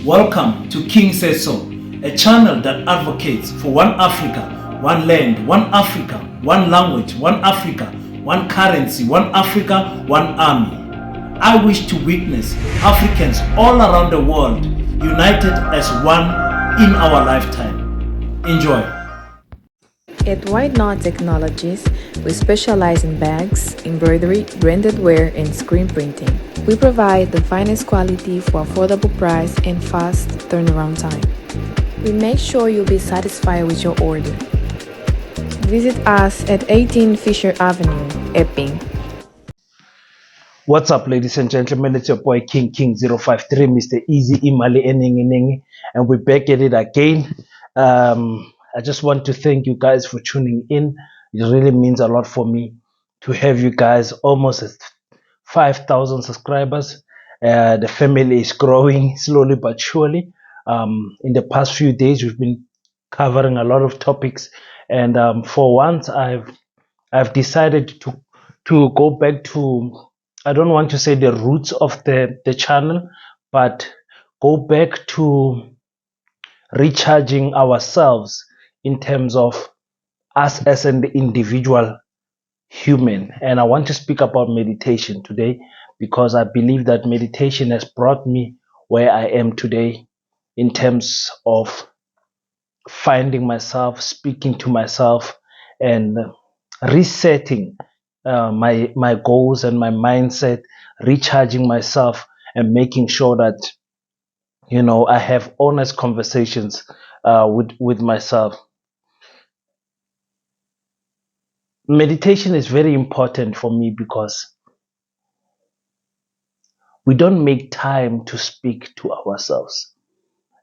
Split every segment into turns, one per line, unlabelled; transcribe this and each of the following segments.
Welcome to King Says So, a channel that advocates for one Africa, one land, one Africa, one language, one Africa, one currency, one Africa, one army. I wish to witness Africans all around the world united as one in our lifetime. Enjoy.
At White Knot Technologies, we specialize in bags, embroidery, branded wear, and screen printing. We provide the finest quality for affordable price and fast turnaround time. We make sure you'll be satisfied with your order. Visit us at 18 Fisher Avenue, Epping.
What's up, ladies and gentlemen? It's your boy King053, Mr. Easy Imali Eningi, and we're back at it again. I just want to thank you guys for tuning in. It really means a lot for me to have you guys almost at 5,000 subscribers. The family is growing slowly but surely. In the past few days, we've been covering a lot of topics, and for once, I've decided to go back to, I don't want to say the roots of the channel, but go back to recharging ourselves in terms of us as an individual human. And I want to speak about meditation today because I believe that meditation has brought me where I am today in terms of finding myself, speaking to myself, and resetting my goals and my mindset, recharging myself, and making sure that I have honest conversations with myself. Meditation is very important for me because we don't make time to speak to ourselves.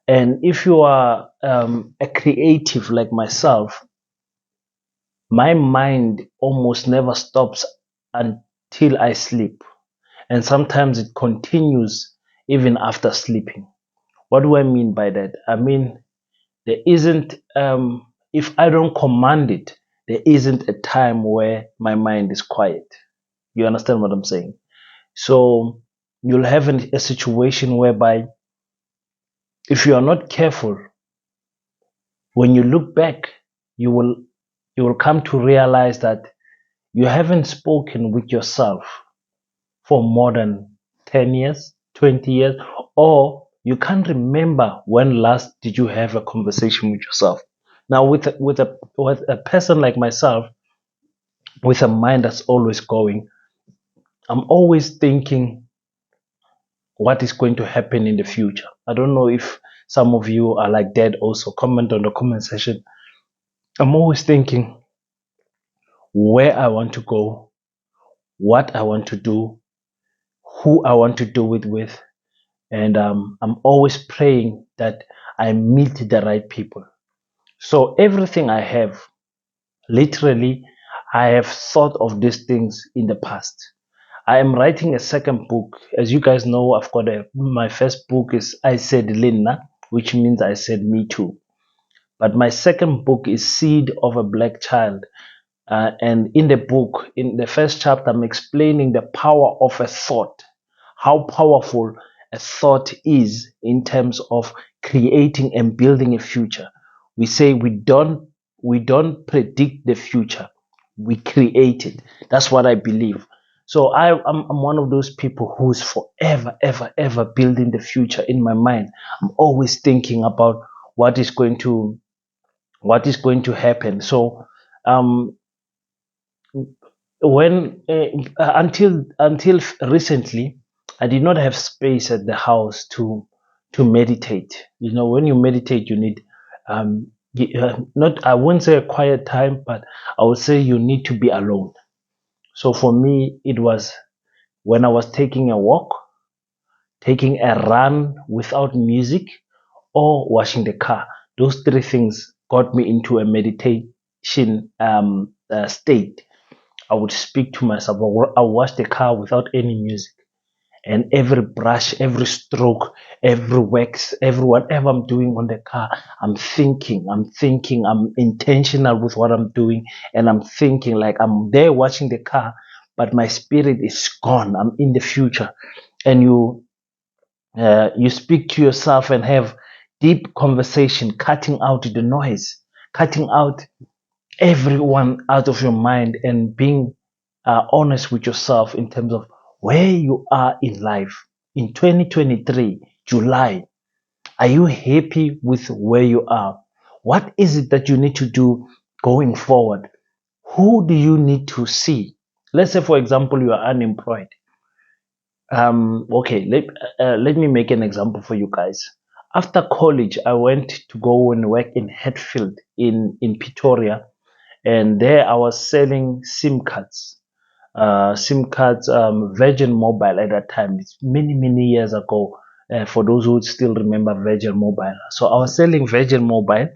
And if you are a creative like myself, my mind almost never stops until I sleep. And sometimes it continues even after sleeping. What do I mean by that? I mean, there isn't, if I don't command it, there isn't a time where my mind is quiet. You understand what I'm saying? So you'll have a situation whereby if you are not careful, when you look back, you will come to realize that you haven't spoken with yourself for more than 10 years, 20 years, or you can't remember when last did you have a conversation with yourself. Now, with a person like myself, with a mind that's always going, I'm always thinking what is going to happen in the future. I don't know if some of you are like that also. Comment on the comment section. I'm always thinking where I want to go, what I want to do, who I want to do it with, and I'm always praying that I meet the right people. So everything I have, literally, I have thought of these things in the past. I am writing a second book. As you guys know, I've got my first book is I Said Linna, which means I said me too. But my second book is Seed of a Black Child. And in the book, in the first chapter, I'm explaining the power of a thought, how powerful a thought is in terms of creating and building a future. We say we don't predict the future, we create it. That's what I believe. So I'm one of those people who's forever, ever building the future in my mind. I'm always thinking about what is going to happen. So when until recently, I did not have space at the house to meditate. When you meditate, you need not, I wouldn't say a quiet time, but I would say you need to be alone. So for me, it was when I was taking a walk, taking a run without music, or washing the car. Those three things got me into a meditation state. I would speak to myself. I would wash the car without any music. And every brush, every stroke, every wax, every whatever I'm doing on the car, I'm thinking, I'm intentional with what I'm doing. And I'm thinking like I'm there watching the car, but my spirit is gone. I'm in the future. And You speak to yourself and have deep conversation, cutting out the noise, cutting out everyone out of your mind, and being honest with yourself in terms of where you are in life. In 2023, July, are you happy with where you are? What is it that you need to do going forward? Who do you need to see? Let's say, for example, you are unemployed. Okay, let me make an example for you guys. After college, I went to go and work in Hatfield in Pretoria, and there I was selling SIM cards. SIM cards, Virgin Mobile at that time. It's many years ago. For those who still remember Virgin Mobile, so I was selling Virgin Mobile,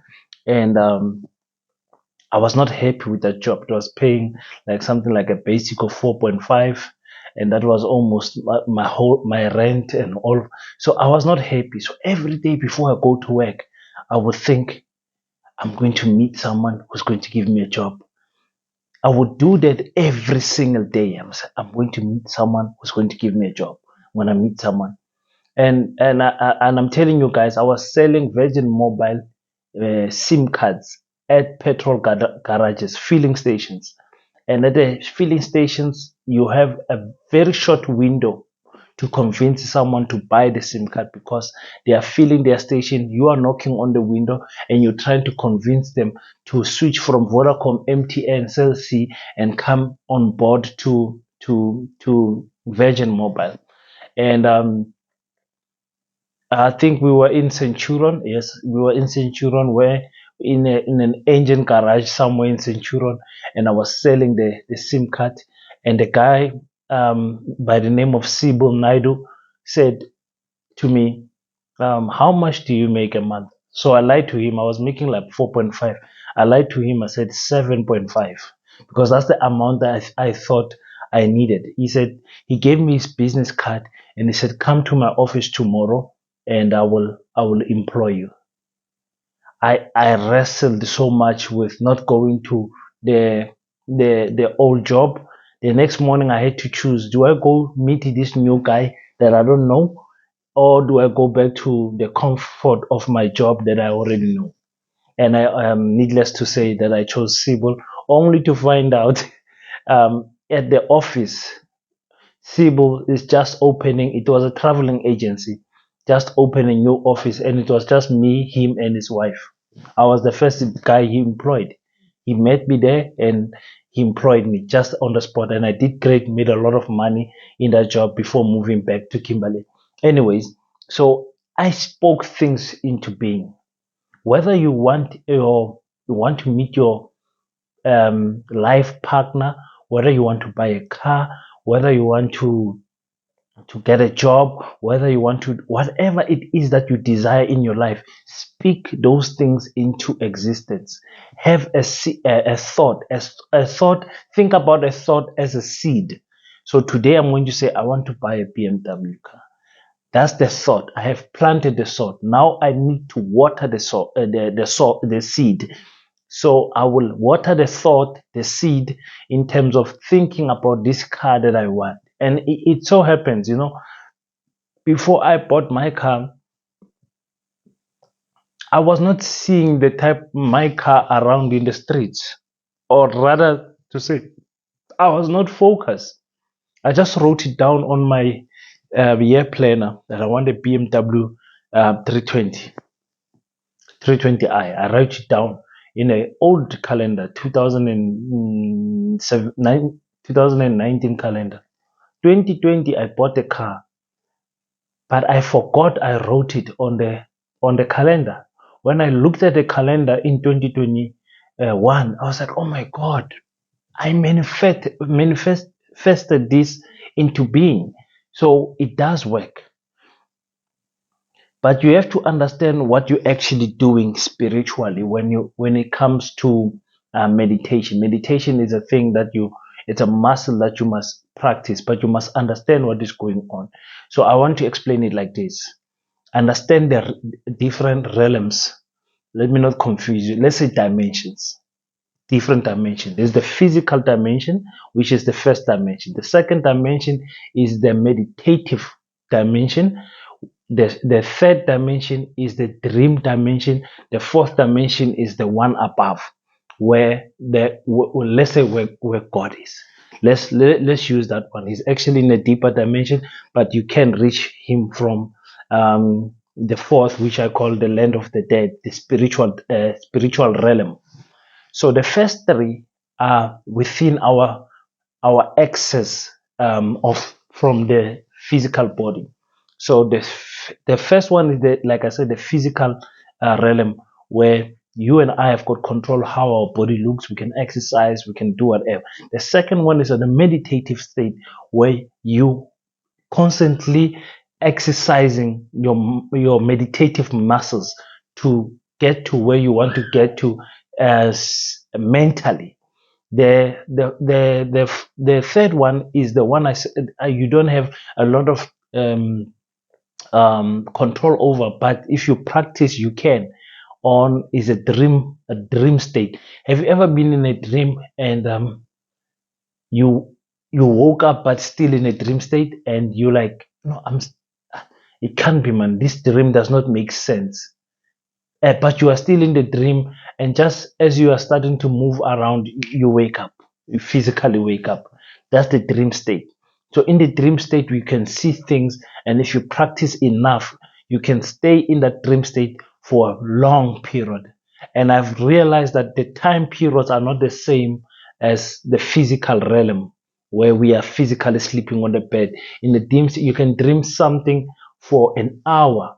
and I was not happy with that job. It was paying like something like a basic of 4.5, and that was almost my whole my rent and all. So I was not happy. So every day before I go to work, I would think I'm going to meet someone who's going to give me a job. I would do that every single day. I'm going to meet someone who's going to give me a job when I meet someone. And I'm telling you guys, I was selling Virgin Mobile SIM cards at petrol garages, filling stations. And at the filling stations, you have a very short window to convince someone to buy the SIM card because they are filling their station. You are knocking on the window and you're trying to convince them to switch from Vodacom, MTN, Cell C, and come on board to Virgin Mobile. And I think we were in Centurion. Yes, we were in Centurion, where in an engine garage somewhere in Centurion, and I was selling the SIM card. And the guy by the name of Sibyl Naidu said to me, "How much do you make a month?" So I lied to him. I was making like 4.5. I lied to him. I said 7.5 because that's the amount that I thought I needed. He gave me his business card and he said, "Come to my office tomorrow and I will employ you." I wrestled so much with not going to the the old job. The next morning I had to choose: do I go meet this new guy that I don't know, or do I go back to the comfort of my job that I already know? And I needless to say that I chose Sibyl, only to find out at the office Cebu is just opening. It was a traveling agency, just opening a new office, and it was just me, him, and his wife. I was the first guy he employed. He met me there and he employed me just on the spot, and I did great, made a lot of money in that job before moving back to Kimberley. Anyways, so I spoke things into being. Whether you want to meet your life partner, whether you want to buy a car, whether you want to get a job, whether you want to, whatever it is that you desire in your life, speak those things into existence. Have a thought, a thought, think about a thought as a seed. So today I'm going to say, I want to buy a BMW car. That's the thought. I have planted the thought. Now I need to water the seed. So I will water the thought, the seed, in terms of thinking about this car that I want. And it so happens, before I bought my car, I was not seeing the type my car around in the streets, or rather to say, I was not focused. I just wrote it down on my year planner that I want a BMW 320, 320i. I wrote it down in an old calendar, 2019 calendar. 2020, I bought a car, but I forgot I wrote it on the calendar. When I looked at the calendar in 2021, I was like, oh my God, I manifested this into being. So it does work. But you have to understand what you're actually doing spiritually when it comes to meditation. Meditation is a thing that it's a muscle that you must practice, but you must understand what is going on. So I want to explain it like this: understand the different realms. Let me not confuse you. Let's say dimensions, different dimensions. There's the physical dimension, which is the first dimension. The second dimension is the meditative dimension. The third dimension is the dream dimension. The fourth dimension is the one above, where let's say where God is. Let's use that one. He's actually in a deeper dimension, but you can reach him from the fourth, which I call the land of the dead, the spiritual realm. So the first three are within our access of from the physical body. So the first one is like I said, the physical realm, where you and I have got control how our body looks. We can exercise, we can do whatever. The second one is on the meditative state, where you constantly exercising your meditative muscles to get to where you want to get to as mentally. The third one is the one I said you don't have a lot of control over, but if you practice, you can. On is a dream state. Have you ever been in a dream and you you woke up but still in a dream state and you like, no, it can't be, man. This dream does not make sense. But you are still in the dream, and just as you are starting to move around, you wake up. You physically wake up. That's the dream state. So in the dream state, we can see things, and if you practice enough, you can stay in that dream state for a long period. And I've realized that the time periods are not the same as the physical realm, where we are physically sleeping on the bed. In the dreams, you can dream something for an hour,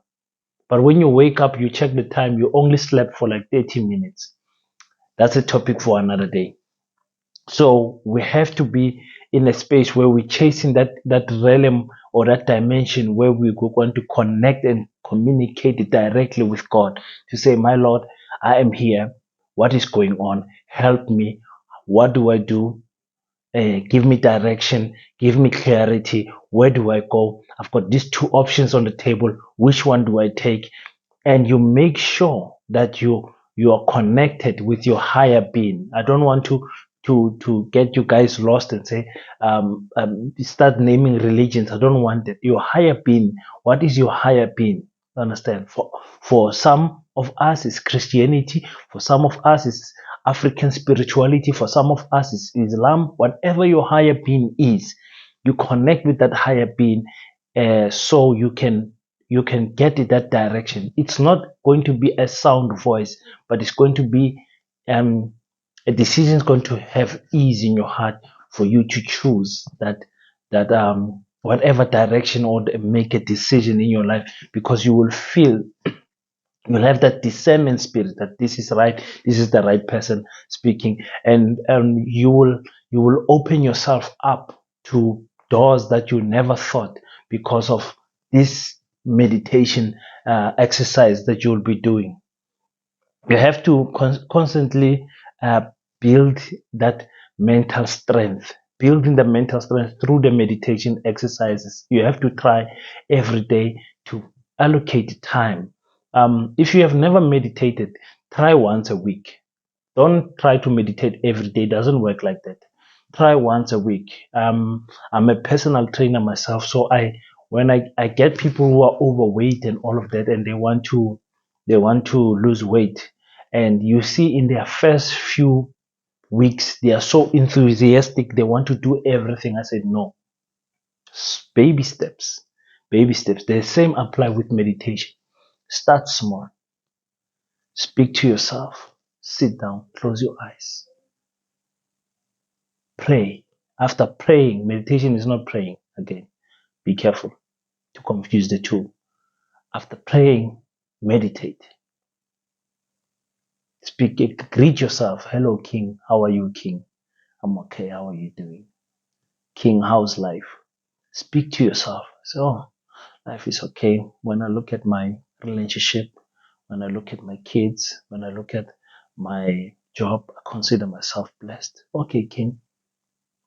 but when you wake up, you check the time, you only slept for like 30 minutes. That's a topic for another day. So we have to be in a space where we're chasing that realm or that dimension where we want to connect and communicate directly with God to say, my Lord, I am here. What is going on? Help me. What do I do? Give me direction, give me clarity. Where do I go? I've got these two options on the table. Which one do I take? And you make sure that you are connected with your higher being. I don't want to get you guys lost and say start naming religions. I don't want it. Your higher being. What is your higher being? Understand? For some of us it's Christianity. For some of us it's African spirituality. For some of us it's Islam. Whatever your higher being is, you connect with that higher being, so you can get in that direction. It's not going to be a sound voice, but it's going to be a decision is going to have ease in your heart for you to choose that whatever direction or make a decision in your life, because you will feel, you'll have that discernment spirit that this is right, this is the right person speaking, and you will open yourself up to doors that you never thought, because of this meditation exercise that you'll be doing. You have to constantly uh, build that mental strength. Building the mental strength through the meditation exercises, you have to try every day to allocate time. If you have never meditated, try once a week. Don't try to meditate every day. It doesn't work like that. Try once a week. I'm a personal trainer myself, so when I get people who are overweight and all of that, and they want to lose weight, and you see in their first few weeks they are so enthusiastic, they want to do everything. I said no, baby steps, baby steps. The same apply with meditation. Start small. Speak to yourself. Sit down. Close your eyes. Pray. After praying, meditation is not praying again. Be careful to confuse the two. After praying, meditate. Speak, greet yourself. Hello, King. How are you, King? I'm okay. How are you doing? King, how's life? Speak to yourself. So, life is okay. When I look at my relationship, when I look at my kids, when I look at my job, I consider myself blessed. Okay, King,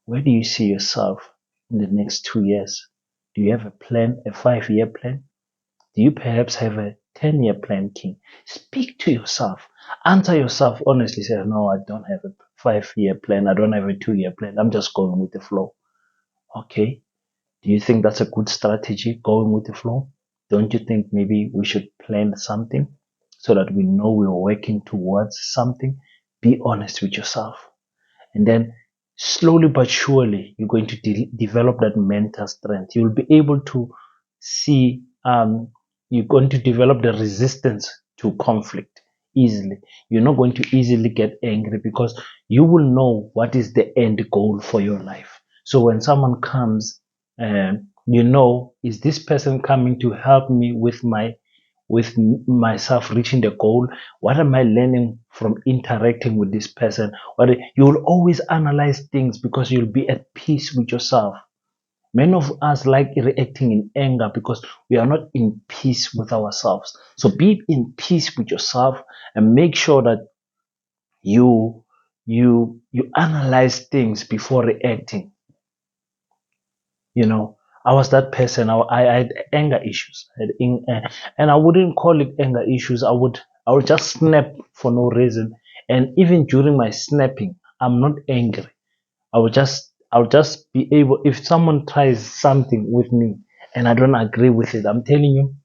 where do you see yourself in the next 2 years? Do you have a plan, a 5-year plan? Do you perhaps have a 10-year plan, King? Speak to yourself. Answer yourself honestly. Say, no, I don't have a 5-year plan. I don't have a 2-year plan. I'm just going with the flow. Okay. Do you think that's a good strategy, going with the flow? Don't you think maybe we should plan something so that we know we're working towards something? Be honest with yourself. And then slowly but surely, you're going to develop that mental strength. You'll be able to see, you're going to develop the resistance to conflict easily. You're not going to easily get angry because you will know what is the end goal for your life. So when someone comes, you know, is this person coming to help me with myself reaching the goal? What am I learning from interacting with this person? What you will always analyze things because you'll be at peace with yourself. Many of us like reacting in anger because we are not in peace with ourselves. So be in peace with yourself and make sure that you analyze things before reacting. You know, I was that person. I had anger issues. And I wouldn't call it anger issues. I would just snap for no reason. And even during my snapping, I'm not angry. I would just be able, if someone tries something with me and I don't agree with it, I'm telling you,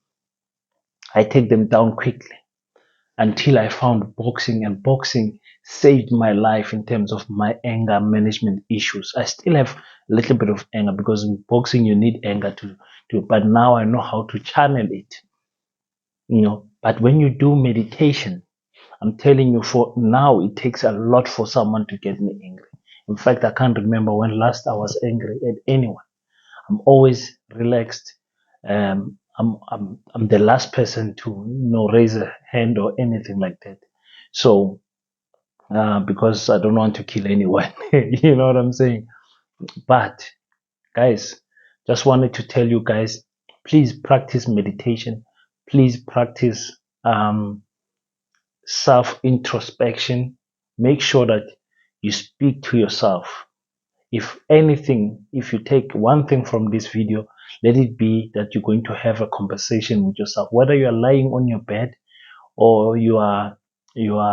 I take them down quickly until I found boxing, and boxing saved my life in terms of my anger management issues. I still have a little bit of anger because in boxing you need anger to, but now I know how to channel it, you know. But when you do meditation, I'm telling you, for now, it takes a lot for someone to get me angry. In fact, I can't remember when last I was angry at anyone. I'm always relaxed. I'm the last person to, raise a hand or anything like that. So because I don't want to kill anyone, you know what I'm saying. But guys, just wanted to tell you guys, please practice meditation. Please practice self introspection. Make sure that you speak to yourself. If anything, if you take one thing from this video, let it be that you're going to have a conversation with yourself, whether you are lying on your bed or you are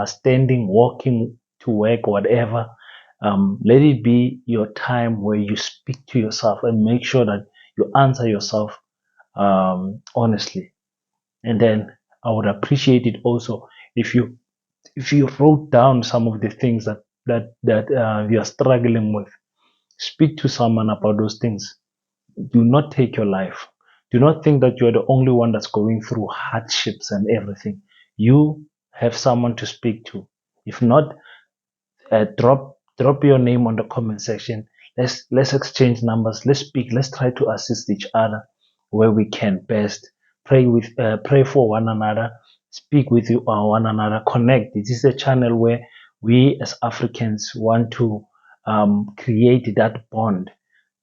standing, walking to work, whatever. Let it be your time where you speak to yourself and make sure that you answer yourself honestly. And then I would appreciate it also if you wrote down some of the things that you are struggling with. Speak to someone about those things. Do not take your life. Do not think that you're the only one that's going through hardships and everything. You have someone to speak to. If not, drop your name on the comment section. Let's exchange numbers. Let's speak. Let's try to assist each other where we can best. Pray for one another. Speak with one another. Connect. This is a channel where we as Africans want to create that bond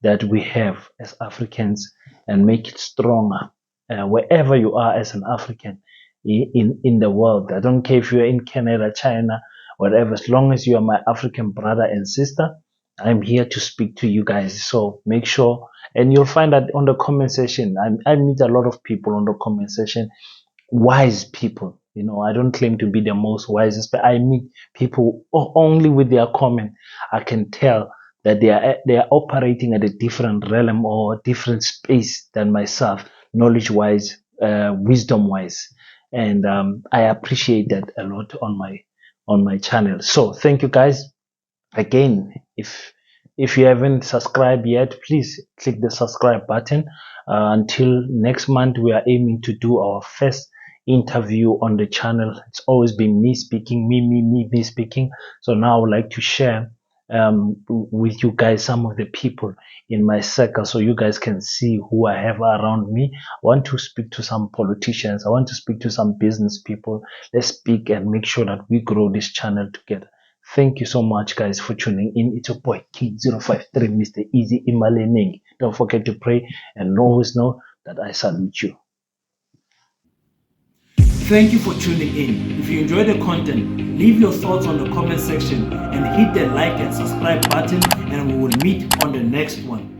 that we have as Africans and make it stronger wherever you are as an African in the world. I don't care if you're in Canada, China, whatever. As long as you are my African brother and sister, I'm here to speak to you guys. So make sure, and you'll find that on the comment section. I meet a lot of people on the comment section, wise people. I don't claim to be the most wisest, but I meet people only with their comment. I can tell that they are operating at a different realm or different space than myself, knowledge wise, wisdom wise, and I appreciate that a lot on my channel. So thank you guys again. If you haven't subscribed yet, please click the subscribe button. Until next month, we are aiming to do our first interview on the channel. It's always been me speaking, me speaking. So now I would like to share with you guys some of the people in my circle so you guys can see who I have around me. I want to speak to some politicians. I want to speak to some business people. Let's speak and make sure that we grow this channel together. Thank you so much, guys, for tuning in. It's your boy King053, Mr. Easy Imalening. Don't forget to pray and always know that I salute you.
Thank you for tuning in. If you enjoyed the content, leave your thoughts on the comment section and hit the like and subscribe button, and we will meet on the next one.